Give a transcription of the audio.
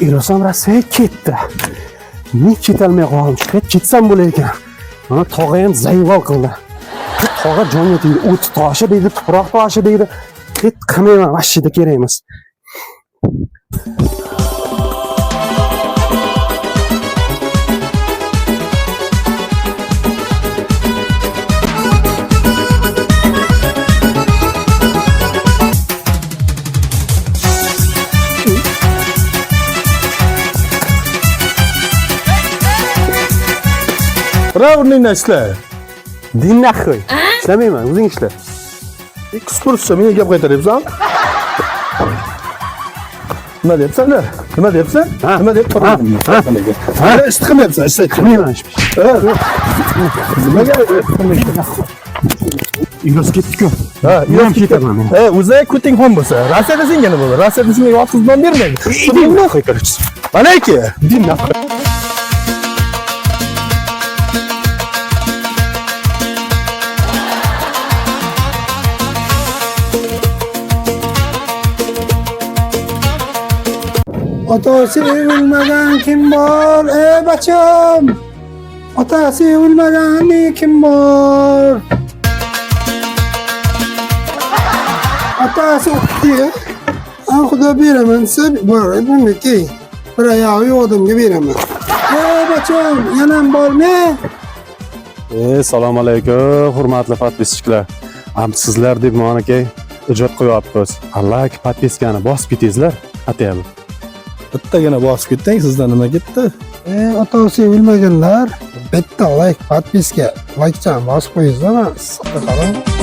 Erosam Rossiyaga ketdi. Men ketolmay qoldim. Ketsam bo'lar ekan. Mana tog'a ham zayvol qildi. Tog'a jonga tegdi. O't toshi deydi, tuproq toshi deydi. Qilmayman, vashida kerak emas. Ravrningdan ishla. Dinni qo'y. Ishlamayman, o'zing ishla. Qisqursa menga gap qaytaryapsan? Nima deyapsan? Nima deyapsan? Nima deb qo'ydim? Hali ish qilmayapsan, ishla. Qilmayman ish. Nimaga? Ilos ketdi-ku. Ha, Men ketaman men. O'zi kuting ham bo'lsa, Rossiyada senga nima bo'ldi? Rossiyada senga yotqizib bermaydi. Dinni qo'y qaraysiz. Mana aka, Dinni qo'y. Otasi o'lmagan kim bor, ey bacham? Otasi o'lmagan kim bor? Otasi o'ldi. Xudo beraman, siz bor, buniki. Bir oyog'i yo'q odamga beraman. Ey bacham, yana bormi? Assalomu alaykum, hurmatli podpischilar. Sizlar deb menga ijod qo'yapmiz. Alloh podpiskani bosib ketingizlar, atayapman. bittagina bosib ketding, sizdan nima ketdi? Otasi o'lmaganlar, bitta like, podpiska, like'chan bosib qo'yingizlar.